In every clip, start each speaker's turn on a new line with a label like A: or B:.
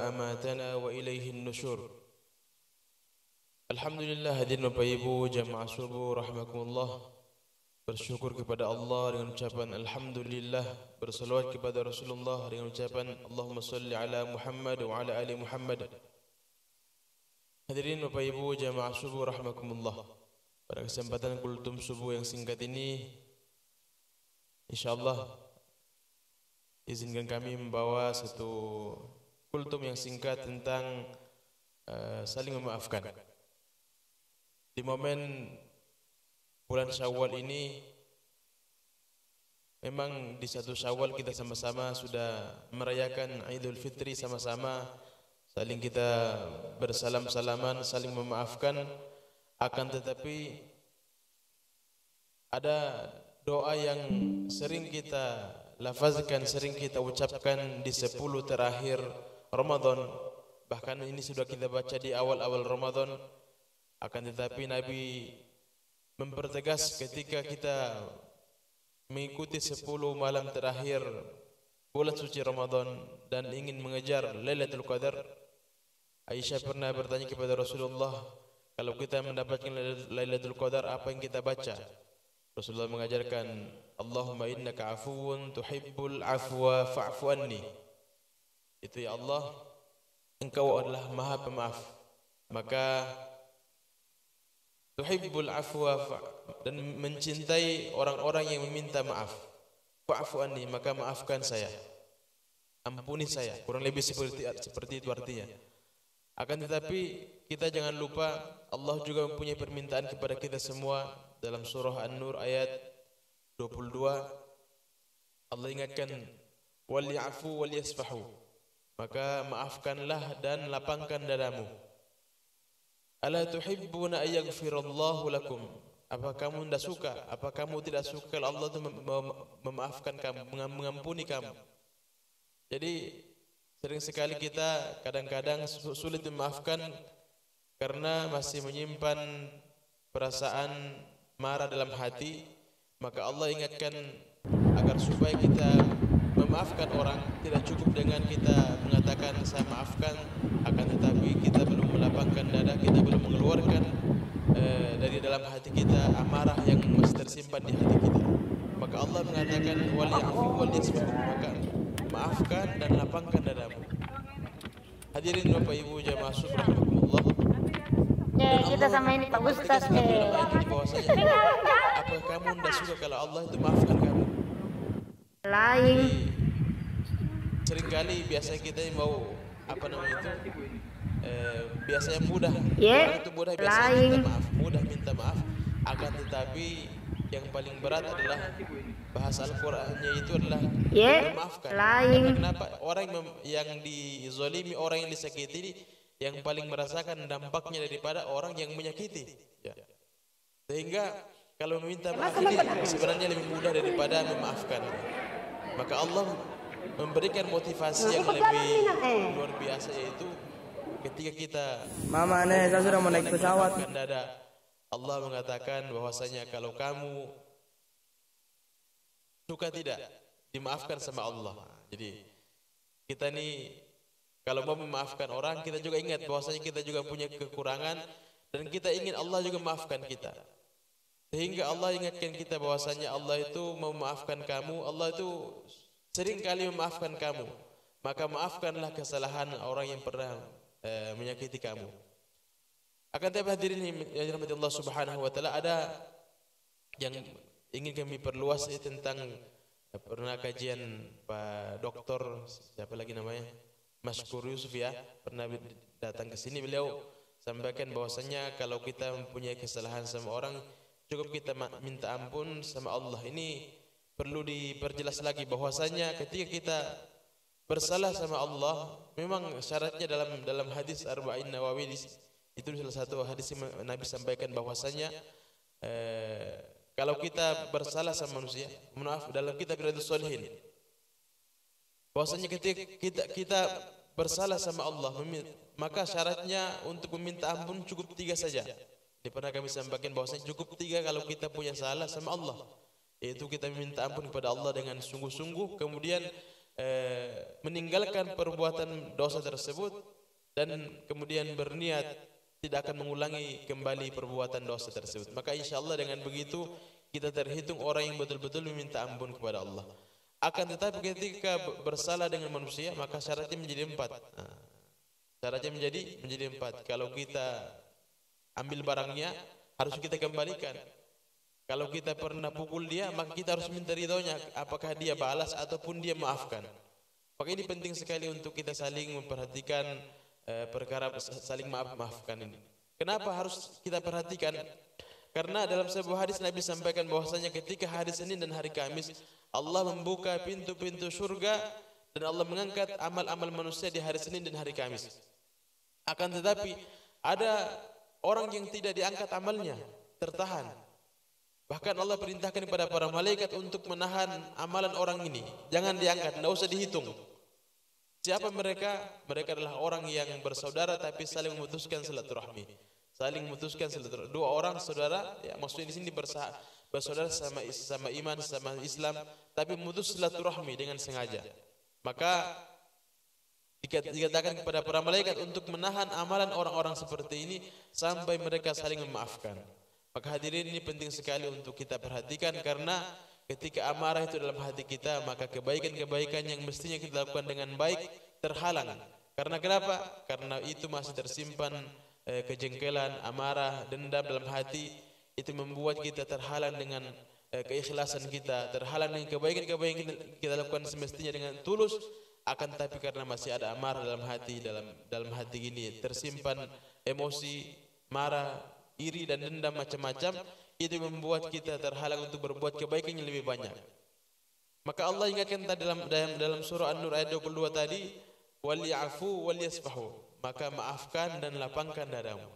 A: أماتنا وإليه النشور. Alhamdulillah, hadirin Bapak Ibu jamaah subuh rahimakumullah, bersyukur kepada Allah dengan ucapan alhamdulillah, berselawat kepada Rasulullah dengan ucapan Allahumma salli ala Muhammad wa ala ali Muhammad. Hadirin Bapak Ibu jamaah subuh rahimakumullah, pada kesempatan kultum subuh yang singkat ini, insyaallah izinkan kami membawa satu kultum yang singkat tentang saling memaafkan. Di momen bulan Syawal ini, memang di satu Syawal kita sama-sama sudah merayakan Idul Fitri sama-sama, saling kita bersalam-salaman, saling memaafkan. Akan tetapi ada doa yang sering kita lafazkan, sering kita ucapkan di 10 terakhir Ramadan. Bahkan ini sudah kita baca di awal-awal Ramadan. Akan tetapi Nabi mempertegas ketika kita mengikuti 10 malam terakhir bulan suci Ramadan dan ingin mengejar Lailatul Qadar. Aisyah pernah bertanya kepada Rasulullah, kalau kita mendapatkan Lailatul Qadar, apa yang kita baca? Rasulullah mengajarkan, Allahumma innaka afuwun tuhibbul afwa fa'fu anni. Itu, ya Allah, Engkau adalah Maha Pemaaf, maka tuhibbul afwa dan mencintai orang-orang yang meminta maaf. Fa'fu anni, maka maafkan saya, ampuni saya. Kurang lebih seperti itu artinya. Akan tetapi kita jangan lupa Allah juga mempunyai permintaan kepada kita semua. Dalam surah An-Nur ayat 22, Allah ingatkan, wal ya'fu wal yasfahu, maka maafkanlah dan lapangkan dadamu. Ala tuhibbuna ayaghfirallahu lakum, apa kamu tidak suka, apa kamu tidak suka kalau Allah itu memaafkan kamu, mengampuni kamu? Jadi sering sekali kita kadang-kadang sulit memaafkan karena masih menyimpan perasaan marah dalam hati. Maka Allah ingatkan agar supaya kita memaafkan orang, tidak cukup dengan kita mengatakan saya maafkan, akan tetapi kita belum melapangkan dada, kita belum mengeluarkan dari dalam hati kita amarah yang masih tersimpan di hati kita. Maka Allah mengatakan wal ya'fu wal yasfahu, maka maafkan dan lapangkan dadamu. Hadirin Bapak Ibu jamaah subuh rahimakumullah.
B: Kita sama ini Pak Ustaz.
A: Apa kamu tidak suka kalau Allah itu maafkan kamu?
B: Lain.
A: Seringkali biasanya kita mau apa namanya itu, biasanya mudah,
B: Yeah.
A: orang itu mudah biasanya minta maaf, mudah minta maaf. Akan tetapi yang paling berat adalah bahasa Al-Qur'annya itu adalah memaafkan. Karena kenapa? Orang yang dizalimi, orang yang disakiti, yang paling merasakan dampaknya daripada orang yang menyakiti. Ya. Sehingga kalau meminta maaf ini sebenarnya lebih mudah daripada memaafkan. Maka Allah memberikan motivasi yang lebih luar biasa, yaitu ketika kita
C: saya sudah mau naik pesawat.
A: Allah mengatakan bahwasanya kalau kamu suka tidak dimaafkan sama Allah. Jadi kita nih kalau mau memaafkan orang, kita juga ingat bahwasanya kita juga punya kekurangan dan kita ingin Allah juga memaafkan kita. Sehingga Allah ingatkan kita bahwasanya Allah itu memaafkan kamu, Allah itu sering kali memaafkan kamu. Maka maafkanlah kesalahan orang yang pernah menyakiti kamu. Akan tetapi hadirin yang dirahmati Allah Subhanahu wa taala, ada yang ingin kami perluas tentang pernah kajian Pak Doktor siapa lagi namanya? Maskur Yusuf, ya, pernah datang ke sini. Beliau sampaikan bahwasanya kalau kita mempunyai kesalahan sama orang, cukup kita minta ampun sama Allah. Ini perlu diperjelas lagi bahwasanya ketika kita bersalah sama Allah, memang syaratnya dalam hadis Arba'in Nawawi itu salah satu hadis yang Nabi sampaikan bahwasanya kalau kita bersalah sama manusia, maaf, dalam kitab Riyadhus Shalihin, bahwasanya ketika kita bersalah sama Allah, maka syaratnya untuk meminta ampun cukup 3 saja. Ini pernah kami sampaikan bahwasanya cukup 3 kalau kita punya salah sama Allah, yaitu kita meminta ampun kepada Allah dengan sungguh-sungguh, kemudian meninggalkan perbuatan dosa tersebut dan kemudian berniat tidak akan mengulangi kembali perbuatan dosa tersebut. Maka insyaallah dengan begitu kita terhitung orang yang betul-betul meminta ampun kepada Allah. Akan tetapi ketika bersalah dengan manusia, maka syaratnya menjadi 4. Syaratnya menjadi 4. Kalau kita ambil barangnya, harus kita kembalikan. Kalau kita pernah pukul dia, maka kita harus minta ridhonya, apakah dia balas ataupun dia maafkan. Maka ini penting sekali untuk kita saling memperhatikan perkara saling maaf-maafkan ini. Kenapa harus kita perhatikan? Karena dalam sebuah hadis Nabi sampaikan bahwasanya ketika hari Senin dan hari Kamis Allah membuka pintu-pintu surga dan Allah mengangkat amal-amal manusia di hari Senin dan hari Kamis. Akan tetapi ada orang yang tidak diangkat amalnya, tertahan. Bahkan Allah perintahkan kepada para malaikat untuk menahan amalan orang ini. Jangan diangkat, tidak usah dihitung. Siapa mereka? Mereka adalah orang yang bersaudara tapi saling memutuskan silaturahmi. Saling memutuskan silaturahmi. Dua orang saudara, ya maksudnya di sini bersaudara sama iman, sama Islam, tapi memutus silaturahmi dengan sengaja. Maka dikatakan kepada para malaikat untuk menahan amalan orang-orang seperti ini sampai mereka saling memaafkan. Maka hadirin, ini penting sekali untuk kita perhatikan, karena ketika amarah itu dalam hati kita, maka kebaikan-kebaikan yang mestinya kita lakukan dengan baik terhalang. Karena kenapa? Karena itu masih tersimpan kejengkelan, amarah, dendam dalam hati. Itu membuat kita terhalang dengan keikhlasan kita, terhalang dengan kebaikan-kebaikan yang kita lakukan semestinya dengan tulus. Akan tapi karena masih ada amarah dalam hati, dalam hati ini tersimpan emosi, marah, iri dan dendam macam-macam, itu membuat kita terhalang untuk berbuat kebaikan yang lebih banyak. Maka Allah ingatkan tadi dalam surah An-Nur ayat 22 tadi, wal ya'fu wal yasfahu, maka maafkan dan lapangkan dadamu.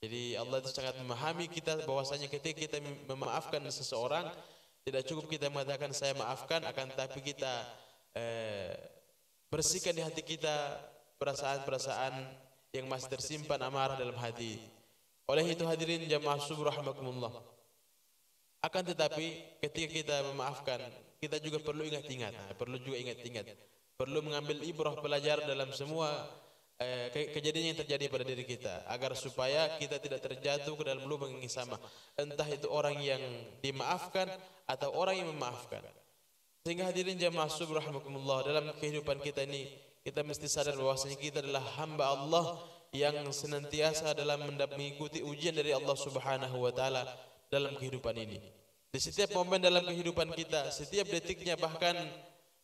A: Jadi Allah itu sangat memahami kita bahwasanya ketika kita memaafkan seseorang, tidak cukup kita mengatakan saya maafkan, akan tapi kita bersihkan di hati kita perasaan-perasaan yang masih tersimpan amarah dalam hati. Oleh itu hadirin jamaah subuh rahimakumullah. Akan tetapi ketika kita memaafkan, kita juga perlu ingat-ingat, perlu mengambil ibrah pelajar dalam semua kejadian yang terjadi pada diri kita, agar supaya kita tidak terjatuh ke dalam lubang yang sama, entah itu orang yang dimaafkan atau orang yang memaafkan. Sehingga hadirin jamaah subuh rahimakumullah, dalam kehidupan kita ini kita mesti sadar bahwasanya kita adalah hamba Allah yang senantiasa dalam mengikuti ujian dari Allah Subhanahu wa taala dalam kehidupan ini. Di setiap momen dalam kehidupan kita, setiap detiknya, bahkan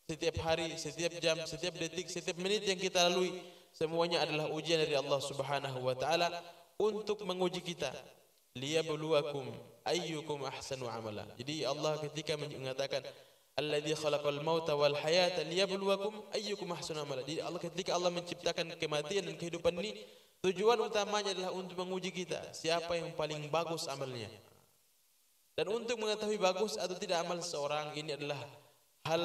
A: setiap hari, setiap jam, setiap detik, setiap menit yang kita lalui, semuanya adalah ujian dari Allah Subhanahu wa taala untuk menguji kita. Liyabluwakum ayyukum ahsanu amala. Jadi Allah ketika mengatakan alladzi khalaqal mauta wal hayata liyabluwakum ayyukum ahsanu amala. Jadi Allah ketika Allah menciptakan kematian dan kehidupan ini, tujuan utamanya adalah untuk menguji kita, siapa yang paling bagus amalnya. Dan untuk mengetahui bagus atau tidak amal seorang, ini adalah hal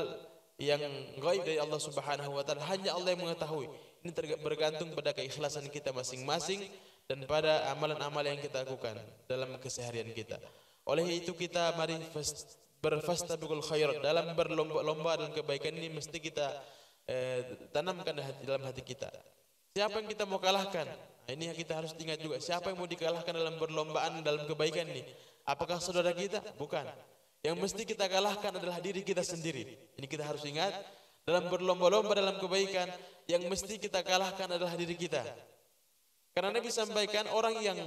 A: yang gaib dari Allah Subhanahu wa taala, hanya Allah yang mengetahui. Ini bergantung pada keikhlasan kita masing-masing dan pada amalan-amalan yang kita lakukan dalam keseharian kita. Oleh itu kita mari berfastabiqul khairat, dalam berlomba-lomba dalam kebaikan ini mesti kita tanamkan dalam hati kita. Siapa yang kita mau kalahkan? Nah, ini yang kita harus ingat juga. Siapa yang mau dikalahkan dalam berlombaan dalam kebaikan ini? Apakah saudara kita? Bukan. Yang mesti kita kalahkan adalah diri kita sendiri. Ini kita harus ingat. Dalam berlomba-lomba dalam kebaikan, yang mesti kita kalahkan adalah diri kita. Karena Nabi sampaikan orang yang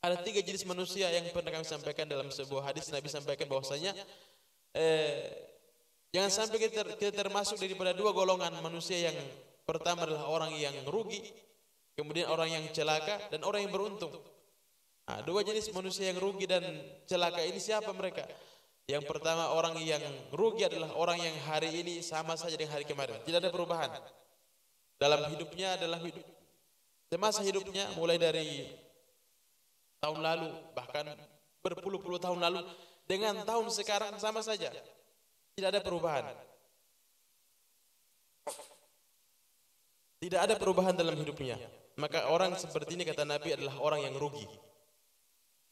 A: ada 3 jenis manusia yang pernah kami sampaikan dalam sebuah hadis. Nabi sampaikan bahwasanya jangan sampai kita termasuk daripada 2 golongan manusia. Yang pertama adalah orang yang rugi, kemudian orang yang celaka, dan orang yang beruntung. Nah, 2 jenis manusia yang rugi dan celaka ini siapa mereka? Yang pertama, orang yang rugi adalah orang yang hari ini sama saja dengan hari kemarin, tidak ada perubahan dalam hidupnya, semasa hidupnya mulai dari tahun lalu, bahkan berpuluh-puluh tahun lalu dengan tahun sekarang sama saja, tidak ada perubahan. Tidak ada perubahan dalam hidupnya. Maka orang seperti ini kata Nabi adalah orang yang rugi.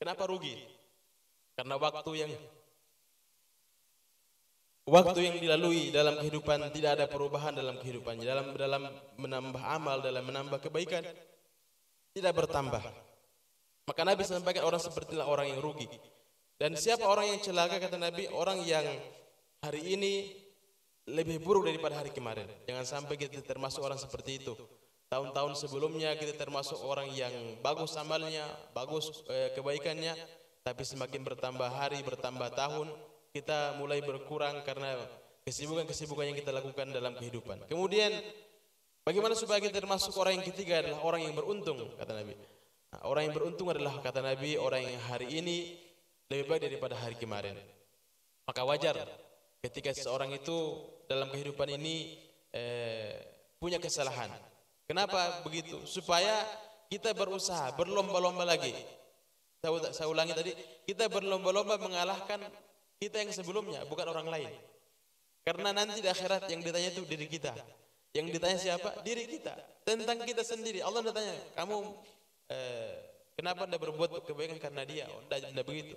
A: Kenapa rugi? Karena waktu yang waktu yang dilalui dalam kehidupan tidak ada perubahan dalam kehidupannya, dalam menambah amal, dalam menambah kebaikan tidak bertambah. Maka Nabi sampaikan orang sepertilah orang yang rugi. Dan siapa orang yang celaka, kata Nabi, orang yang hari ini lebih buruk daripada hari kemarin. Jangan sampai kita termasuk orang seperti itu. Tahun-tahun sebelumnya kita termasuk orang yang bagus amalnya, bagus kebaikannya, tapi semakin bertambah hari, bertambah tahun, kita mulai berkurang karena kesibukan-kesibukan yang kita lakukan dalam kehidupan. Kemudian bagaimana supaya kita termasuk orang yang ketiga adalah orang yang beruntung, kata Nabi. Nah, orang yang beruntung adalah, kata Nabi, orang yang hari ini lebih baik daripada hari kemarin. Maka wajar ketika seseorang itu dalam kehidupan ini punya kesalahan. Kenapa begitu? Supaya kita berusaha, berlomba-lomba lagi. Saya ulangi tadi, kita berlomba-lomba mengalahkan kita yang sebelumnya, bukan orang lain. Karena nanti di akhirat yang ditanya itu diri kita. Yang ditanya siapa? Diri kita. Tentang kita sendiri. Allah ditanya, kamu kenapa anda berbuat kebaikan karena dia? Oh, tidak begitu.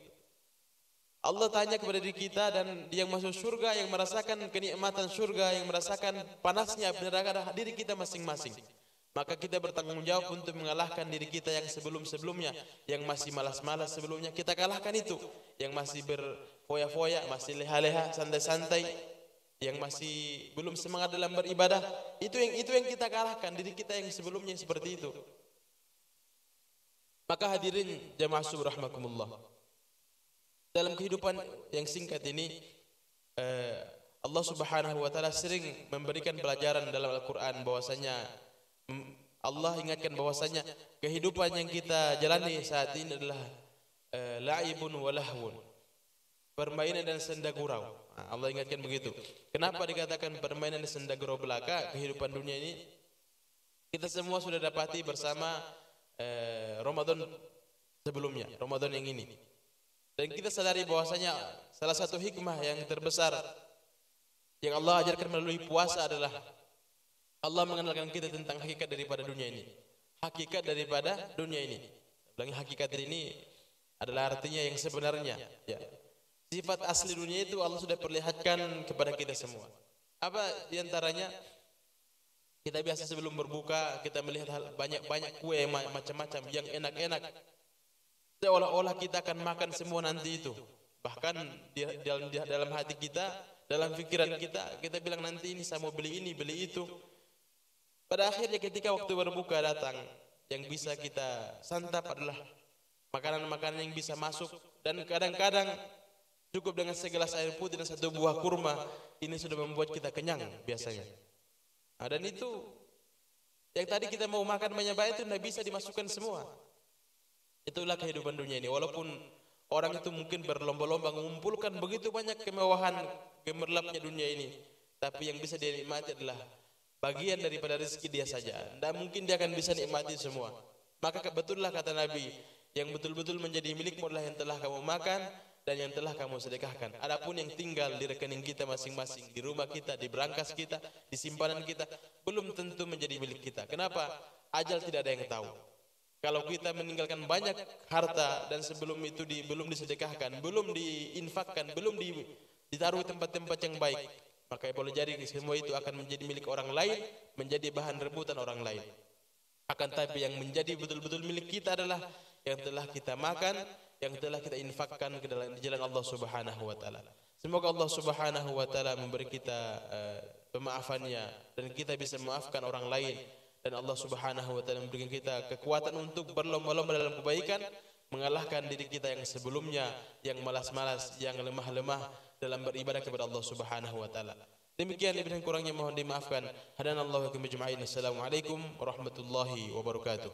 A: Allah tanya kepada diri kita, dan yang masuk surga, yang merasakan kenikmatan surga, yang merasakan panasnya neraka adalah diri kita masing-masing. Maka kita bertanggung jawab untuk mengalahkan diri kita yang sebelum-sebelumnya, yang masih malas-malas sebelumnya, kita kalahkan itu. Yang masih berfoya-foya, masih leha-leha, santai-santai, yang masih belum semangat dalam beribadah, itu yang kita kalahkan, diri kita yang sebelumnya seperti itu. Maka hadirin jamaah subhanakumullah, dalam kehidupan yang singkat ini, Allah Subhanahu wa taala sering memberikan pelajaran dalam Al-Qur'an bahwasanya Allah ingatkan bahwasanya kehidupan yang kita jalani saat ini adalah la'ibun wa lahwun, permainan dan senda gurau. Allah ingatkan begitu. Kenapa dikatakan permainan dan senda gurau belaka kehidupan dunia ini? Kita semua sudah dapati bersama Ramadan sebelumnya, Ramadan yang ini. Dan kita sadari bahwasanya salah satu hikmah yang terbesar yang Allah ajarkan melalui puasa adalah Allah mengenalkan kita tentang hakikat daripada dunia ini. Hakikat daripada dunia ini. Ulangi, hakikat ini adalah artinya yang sebenarnya. Ya. Sifat asli dunia itu Allah sudah perlihatkan kepada kita semua. Apa diantaranya? Kita biasa sebelum berbuka kita melihat banyak kue macam-macam yang enak-enak. Seolah-olah kita akan makan semua nanti itu. Bahkan dalam hati kita, dalam pikiran kita bilang nanti ini saya mau beli ini, beli itu. Pada akhirnya ketika waktu berbuka datang, yang bisa kita santap adalah makanan-makanan yang bisa masuk. Dan kadang-kadang cukup dengan segelas air putih dan satu buah kurma, ini sudah membuat kita kenyang biasanya. Nah, dan itu yang tadi kita mau makan banyak-banyak itu tidak bisa dimasukkan semua. Itulah kehidupan dunia ini. Walaupun orang itu mungkin berlomba-lomba mengumpulkan begitu banyak kemewahan gemerlapnya dunia ini, tapi yang bisa dia nikmati adalah bagian daripada rezeki dia saja. Dan mungkin dia akan bisa nikmati semua. Maka betullah kata Nabi, yang betul-betul menjadi milikmu adalah yang telah kamu makan dan yang telah kamu sedekahkan. Adapun yang tinggal di rekening kita masing-masing, di rumah kita, di berangkas kita, di simpanan kita, belum tentu menjadi milik kita. Kenapa? Ajal tidak ada yang tahu. Kalau kita meninggalkan banyak harta dan sebelum itu belum disedekahkan, belum diinfakkan, belum ditaruh tempat-tempat yang baik, maka boleh jadi semua itu akan menjadi milik orang lain, menjadi bahan rebutan orang lain. Akan tapi yang menjadi betul-betul milik kita adalah yang telah kita makan, yang telah kita infakkan ke dalam jalan Allah Subhanahu wa taala. Semoga Allah Subhanahu wa taala memberi kita pemaafannya dan kita bisa memaafkan orang lain. Dan Allah Subhanahu wa taala memberikan kita kekuatan untuk berlomba-lomba dalam kebaikan, mengalahkan diri kita yang sebelumnya, yang malas-malas, yang lemah-lemah dalam beribadah kepada Allah Subhanahu wa taala. Demikian, lebih dan kurangnya mohon dimaafkan. Hadanallahu wa iyyakum ajma'in. Assalamualaikum warahmatullahi wabarakatuh.